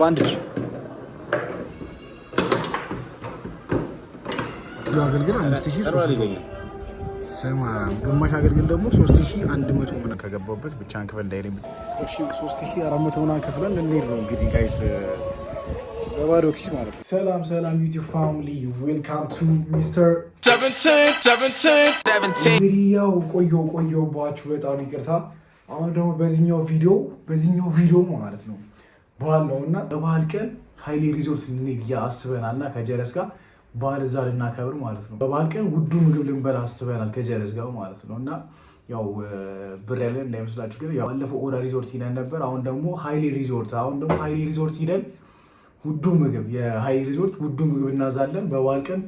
ባንድሽ አገልግል 5300 ስማ ግማሽ አገልግል ደግሞ 3100 ምን ከገባበት ብቻን ክፍል እንዳይረም 3400 ሆና ክፍለን እንሄድ ነው እንግዲህ ጋይስ በባዶ ኪስ ማለት ነው። ሰላም ዩቲዩብ ፋሚሊ ዌልካም ቱ ሚስተር 17 ቪዲዮ ቆየባችሁ በጣም ይቅርታ። አሁን ደግሞ በዚህኛው ቪዲዮ ማለት ነው በዓል ነውና በበዓል ቀን ሃይሌ ሪዞርት እንሂድ ያስበናልና ከጀለስ ጋር በዓል እዛ ልናከብር ማለት ነው። በበዓል ቀን ውዱ ምግብ ልንበላ አስበናል ከጀለስ ጋር ማለት ነውና ያው ብር ያለን እንዳይመስላችሁ ግን ያው ባለፈው ኦራ ሪዞርት ሂደን ነበር። አሁን ደግሞ ሃይሌ ሪዞርት ሂደን ውዱ ምግብ የሃይሌ ሪዞርት ውዱ ምግብ እናዛለን። በበዓል ቀን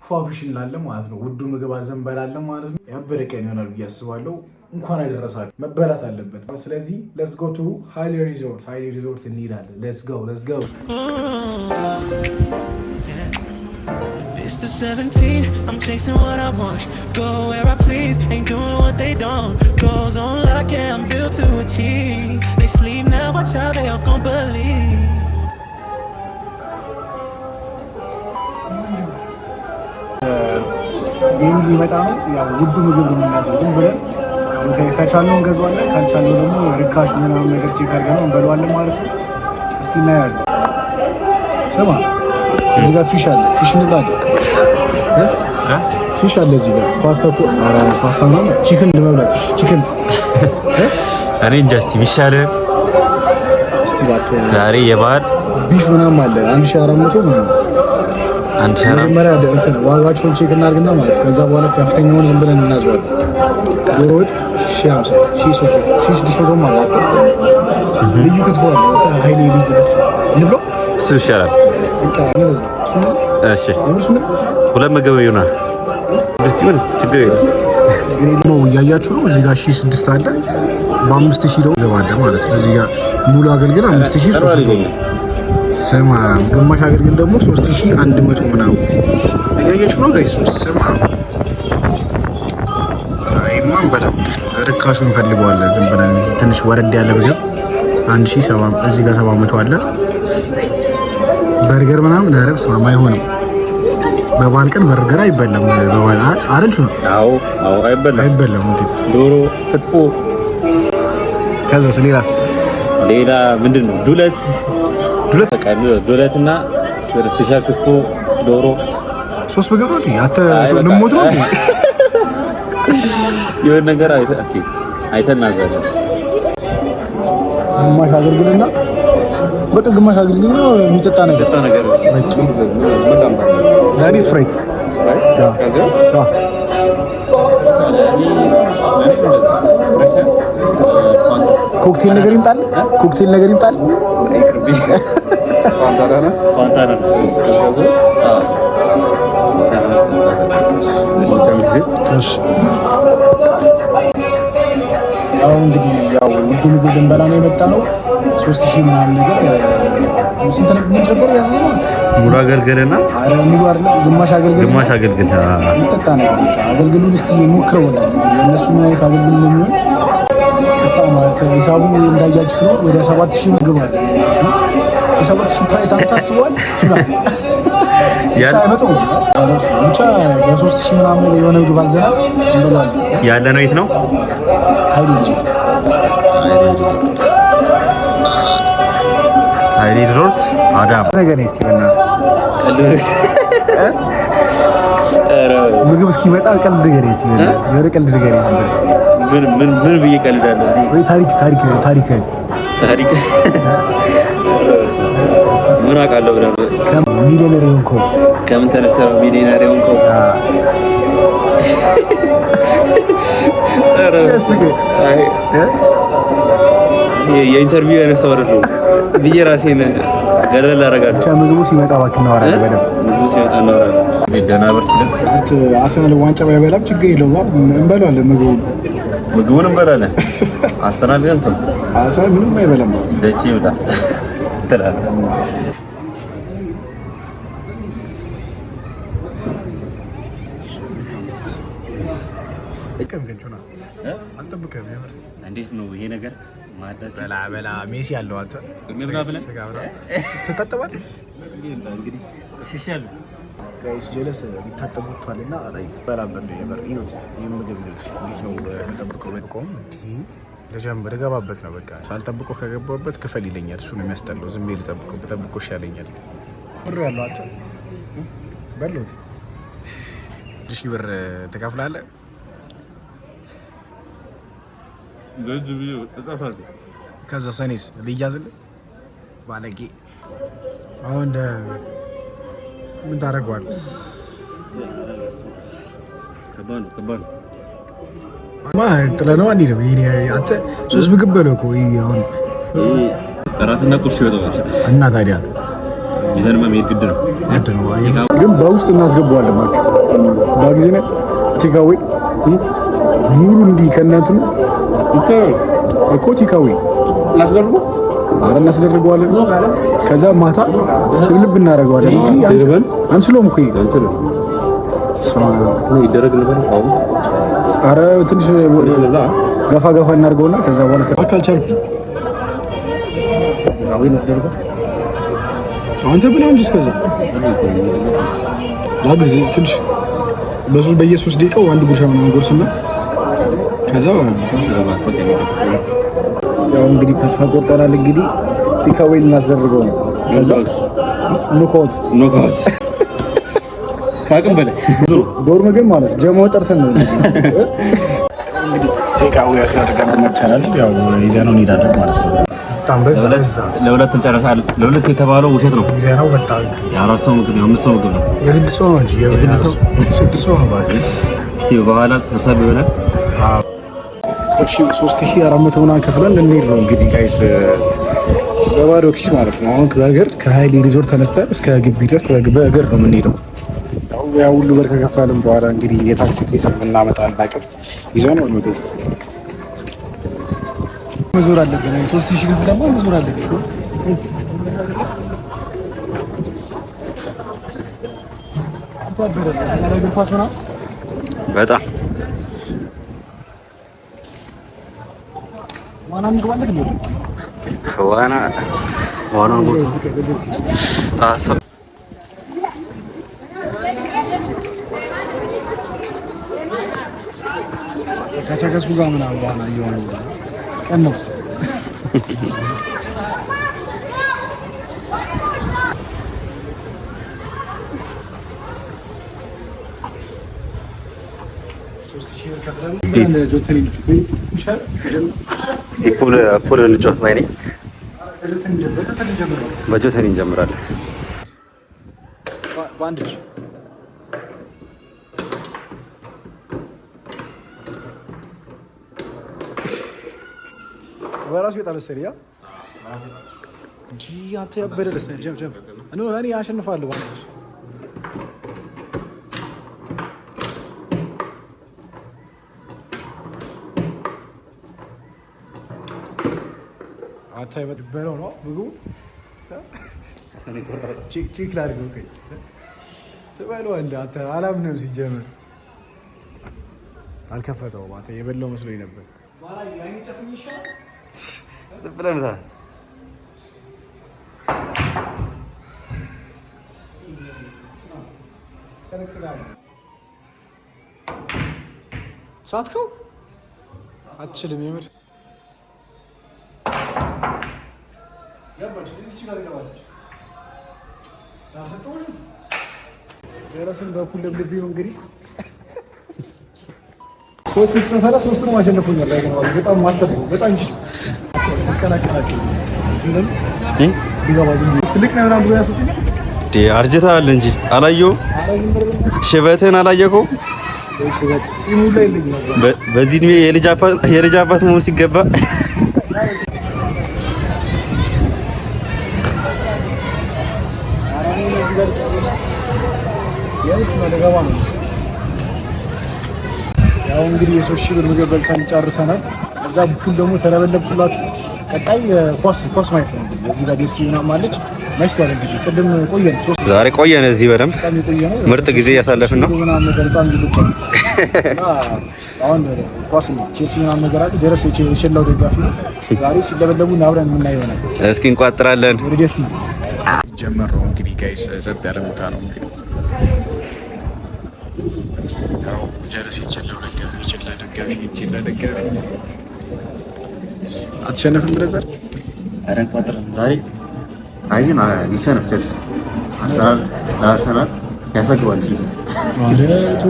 ፏፍሽ እንላለን ማለት ነው። ውዱ ምግብ አዘን በላለን ማለት ነው። ያበረ ቀን ይሆናል ብዬ አስባለሁ። እንኳን አይደረሳችሁ መበላት አለበት። ስለዚህ ሌትስ ጎ ቱ ሃይሌ ሪዞርት እንሄዳለን። ሌትስ ጎ Mr. 17, I'm chasing what I want. Go where I please, ain't doing what they don't. Goes on like yeah, I'm built to achieve. They sleep now, watch how they all gon' believe. ይሄን ሊመጣ ነው። ያው ውዱ ምግብ ነው የምናዘው። ዝም ብለን ከቻልነው እንገዛዋለን፣ ካልቻልነው ደግሞ ርካሽ ምናምን ነገር ቼክ አድርገን እንበለዋለን ማለት ነው። እስቲ እናያለን። ስማ እዚህ ጋር ፊሽ አለ። ፊሽ እንብላለን። ፊሽ አለ እዚህ ጋር ፓስታ ነው ቺክን ለመብላት ቺክን እኔ እንጃ እስቲ ቢሻለን እስቲ እባክህ ዛሬ የበዓል ቢፍ ምናምን አለ 1400 ምናምን መጀመሪያ እንትን ዋጋቸውን ቼክ እናድርግና ማለት ከዛ በኋላ ከፍተኛውን ዝም ብለን እናዘዋለን። ዶሮ ወጥ 1050 1600 ማለት ልዩ ክትፎ አለ። ሃይሌ ልዩ ክትፎ እንብሎ እሱ ይሻላል። እሺ ሁለት ምግብ ይሆናል። እስቲ ምን ችግር የለም እያያችሁ ነው። እዚህ ጋር 1006 አለ በ5000 ነው ገባለ ማለት ነው። እዚህ ጋር ሙሉ አገልግል 5300 ስማ ግማሽ አገልግል ደግሞ 3100 ምናምን እያያችሁ ነው ጋይስ። ስማ አይማን በጣም ርካሹን ፈልገዋለን። ዝም ብለን እዚህ ትንሽ ወረድ ያለ ምግብ 1700 እዚህ ጋር 700 አለ። በርገር ምናምን አረብስ ነው አይሆንም። በበዓል ቀን በርገር አይበላም። በበዓል አይደል ነው? አዎ አይበላም። እንግዲህ ዶሮ ክትፎ ከዛስ ሌላ ምንድነው? ዱለት ዱለትና ስፔሻል ክትፎ ዶሮ 3 ምግብ ነው። ልሞት ነው የሆነ ነገር አይተናዛለን። ግማሽ አገልግልና በቃ ግማሽ አገልግል ነው የሚጠጣ ነገር ዳኒ ስፕራይት ኮክቴል ነገር ይምጣል። አሁን እንግዲህ ያው ውዱ ምግብ ልንበላ ነው የመጣ ነው። 3000 ምናምን ነገር ስንት ነበር ያዘዘው? ሙሉ አገልግልና አረ ሙሉ አይደለም ግማሽ አገልግል የሚጠጣ ነገር አገልግሉን እስቲ ሞክረው ነው ለነሱ ምን አይነት አገልግል ነው የሚሆን በጣም ማለት ሂሳቡ እንዳያችሁት ነው። ወደ 7000 ምግብ አለ። 7000 ፕራይስ አታስቧል ያለመጡ ብቻ በ3000 ምናምን የሆነ ምግብ አዘናል እንበላለን። ያለ ነው የት ነው? ሃይሌ ሪዞርት አዳማ ነገር ነው። እስቲ በእናትህ ምግብ እስኪመጣ ቀልድ ነገር እስቲ በእናትህ ቀልድ ነገር እስቲ ምን ብዬ ቀልዳለሁ ወይ ታሪክ ምን አውቃለሁ ብለህ ሚሊዮነር የሆንከው ከምን ተነስተህ ነው ሚሊዮነር የሆንከው? የኢንተርቪው ያነሳው አይደለም ብዬ ራሴን ገለል አደርጋለሁ። ብቻ ምግቡ ሲመጣ እባክህ እናወራለን። በደምብ ምግቡ ሲመጣ እናወራለን። ደህና ብር ሲል አርሰናል ዋንጫ ባይበላም ችግር የለውም እንበላለን። ምግቡን እንበላለን። አርሰናል ግን አርሰናል ምንም አይበላም። ለቺ ይውጣ ተላላ እንዴት ነው ይሄ ነገር? በላ ሜሲ ያለው አንተ ትታጠባለህ እንግዲህ ሽሻለሁ ጋይስ ጀለስ ቢታጠቡታልና አላይ በላበት ነበር ይሁት የምግብ ልጅ እንዴት ነው ተጠብቀው በቆም ለጀምር ገባበት ነው በቃ ሳልጠብቀው ከገባበት ክፈል ይለኛል እሱ ነው የሚያስጠላው ዝም ብዬ ልጠብቀው ይሻለኛል ብር ያለው አንተ በሎት እሺ ብር ተከፍላለህ ለጅ ቢዩ ተጣፋለህ ከዛ ሰኔስ ልያዝልህ ባለጌ አሁን ምን ታደርገዋለህ? ከባድ ጥለህ ነው አንዴ ነው አንተ ሶስት ምግብ በለው እኮ አሁን እራትና ቁርስ ይወጣዋል እና ታዲያ ይዘንማ መሄድ ግድ ነው ግን በውስጥ እናስገባዋለን ማለት ባጊዜ ነው ቲካዊ ሙሉ እንዲህ ከእናንተን እኮ ቲካዊ እናስደርገዋለን ከዛ ማታ ልብ እናደርገዋለን እንጂ አንችሎም እኮ ይደረግ ነበር አሁን ኧረ ትንሽ ገፋ እናድርገውና ከዛ በኋላ ካልቻልኩ አንተ ብለህ እንጂ እስከዛ ላግዝ ትንሽ በየሶስት ደቂቃው አንድ ጉርሻ ምናምን ጎርስና ከዛ ያው እንግዲህ ተስፋ ቆርጠናል እንግዲህ ቴካዌይ ልናስደርገው ነው ከዛ ኖካውት ካቅም በላይ ዶርም ግን ማለት ጀማው ጠርተን ነው እንግዲህ ቴካዌይ ያስደርገን መቻላል ያው ይዘነው እንሄዳለን ማለት ነው በጣም በዛ ለሁለት እንጨርሳለን ለሁለት የተባለው ውሸት ነው ይዘነው በጣም የአራት ሰው ምግብ ነው የአምስት ሰው ምግብ ነው የስድስት ሰው ነው እንጂ የስድስት ሰው ነው ባክ እስቲ በኋላ ሰብሰብ ይሆናል 3400 ምናምን ከፍለን እንሄድ ነው እንግዲህ ጋይስ በባዶ ኪስ ማለት ነው አሁን በእግር ከሀይሌ ሪዞርት ተነስተን እስከ ግቢ ድረስ በእግር ነው የምንሄደው ያው ሁሉ ብር ከከፈልን በኋላ እንግዲህ የታክሲ ኬት የምናመጣ አናውቅም ይዘን ነው እንግዲህ መዞር አለብን 3000 ከፍለን ደግሞ መዞር አለብን በጣም ዋና ከቸከሱ ጋር ምናምን ዋና እየሆነ ቀን ነው እስቲ ፑል እንጫወት ባይ ነኝ በጆተኒ እንጀምራለን በአንድ እጅ በራሱ የጣለሰል ያ እንጂ አንተ ያበደለስ ጀም እኔ አሸንፋለሁ በአንድ እጅ አታይ በለው ነው ምግቡ ቺክ ላድርገው ከይ ትበለዋለህ አንተ አላምንም ሲጀመር አልከፈተውም አንተ የበላው መስሎኝ ነበር ባላ ያኝ ጨፍኝሻ ዝም ብለህ ምታ ሳትከው አትችልም የምር ጨረስን በኩል ለብልቤው እንግዲህ ሶስት ተፈራ ሶስት ነው ማሸነፉኛል በጣም ማስተር ነው በጣም ይችላል ይቀላቀላችሁ ቢገባ ዝም ትልቅ ነው ምናምን ብሎ ያስጡኛል አርጅተሃል እንጂ አላየሁም ሽበትህን አላየኸውም ሽበት ጺሙ ላይ የለኝም በዚህ እድሜ የልጅ አባት መሆን ሲገባ ያው እንግዲህ የ3 ሺህ ብር ምግብ በልተን ጨርሰናል። እዛ ቡኩን ደግሞ ተለበለብኩላችሁ። ቀጣይ ኳስ ማየት ነው። እዚህ ጋር ደስ ይናም አለች መሽቷል። እንግዲህ ቅድም ቆየን፣ ዛሬ ቆየን እዚህ በደንብ ምርጥ ጊዜ እያሳለፍን ነው። አሁን ኳስ ቼልሲ ምናምን ነገር አለ ደረሰ የሸላው ደጋፊ ነው። ዛሬ ሲለበለቡ አብረን የምናየው ነው። እስኪ እንቋጥራለን። ወደ ደስቲ ጀመረው እንግዲህ ጋይስ ጸጥ ያለ ቦታ ነው እንግዲህ ያው ጀረስ የቸለው ደጋፊ አትሸነፍም ብለዛል። ኧረ እንቋጥራለን ዛሬ። አይ ግን ይሸነፍ ቼልሲ አርሰናል ያሰግባል ሲቲ ማለቱ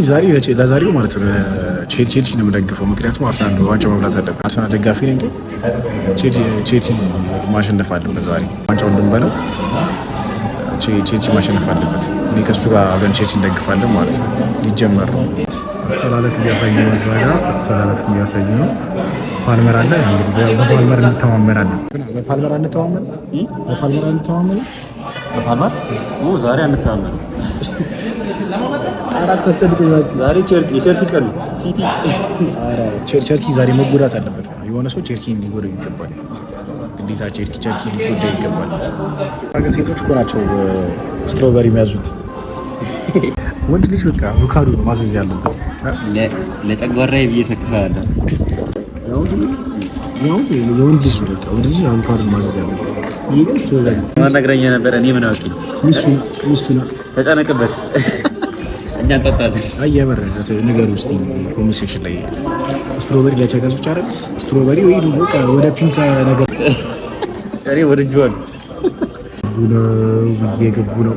ዛሬ ለዛሬው ማለት ነው ቼልሲ ነው የምደግፈው። ምክንያቱም አርሰናል ዋንጫው መብላት አለበት። አርሰናል ደጋፊ ነኝ ግን ቼልሲ ማሸነፍ አለበት። ዛሬ ዋንጫውን እንድንበለው ቼልሲ ማሸነፍ አለበት። እኔ ከሱ ጋር አብረን ቼልሲ እንደግፋለን ማለት ነው። ሊጀመር ነው። አሰላለፍ እያሳየ ነው። እዛ ጋር አሰላለፍ እያሳየ ነው። ፓልመር አለ እንግዲህ በፓልመር እንተማመናለን። በፓልመር ዛሬ አንተማመን። አራት አስጨድቀኝ ዛሬ የቸርኪ ቀን ሲቲ ቸርኪ ዛሬ መጎዳት አለበት። የሆነ ሰው ቸርኪ ሊጎዳ ይገባል። ግዴታ ቸርኪ ሊጎዳ ይገባል። ሴቶች እኮ ናቸው ስትሮበሪ የሚያዙት። ወንድ ልጅ በቃ አቮካዶ ነው ማዘዝ ያለበት። ለጨጓራዬ ብዬ ሰክሳለሁ። የወንድ ልጅ በቃ ወንድ ልጅ አቮካዶ ማዘዝ ያለበት። ይሄ ግን ስትሮበሪ ማናገረኛ ነበር። እኔ ምን አውቄ ሚስቱ ነው ተጨነቅበት። እኛ እንጠጣለን። የምር ነገር ውስጥ ኮሜንት ሴክሽን ላይ ስትሮበሪ ለቸገሶች አይደል? ስትሮበሪ ወይ በቃ ወደ ፒንክ ነገር እኔ ወድጄዋለሁ። ገቡ ነው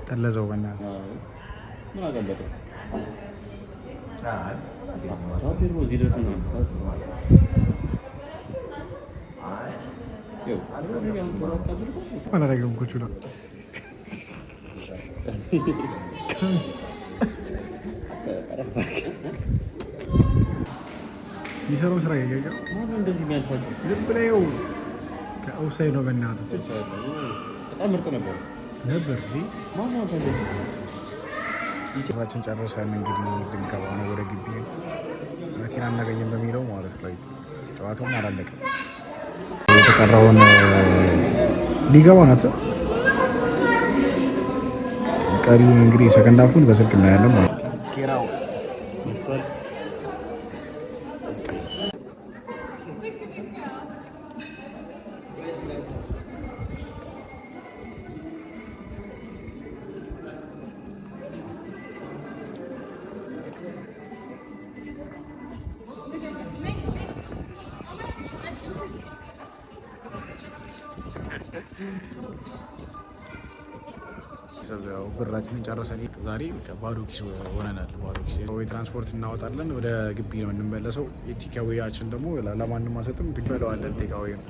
ጠለዘው በእናትህ ምን አገባህ? አላደረገም እኮ ችሏል። የሚሰራው ስራ ያገኘው ዝም ብለው ከኦፍሳይድ ነው። በእናትህ በጣም ምርጥ ነበር። ጨዋታችን ጨርሰን እንግዲህ ልንገባ ነው ወደ ግቢ። መኪና እናገኘን በሚለው ማለት ላይ ጨዋታውን አላለቀም። የተቀረውን ሊገባ ናት። ቀሪውን እንግዲህ ሰከንድ ሃፉን በስልክ እናያለን ማለት ነው። ብራችንን ጨረሰን ዛሬ ባዶ ኪስ ሆነናል። ባዶ ኪስ ትራንስፖርት እናወጣለን፣ ወደ ግቢ ነው እንመለሰው። የቴካዌያችን ደግሞ ለማንም አንሰጥም፣ ትበለዋለን። ቴካዌ ነው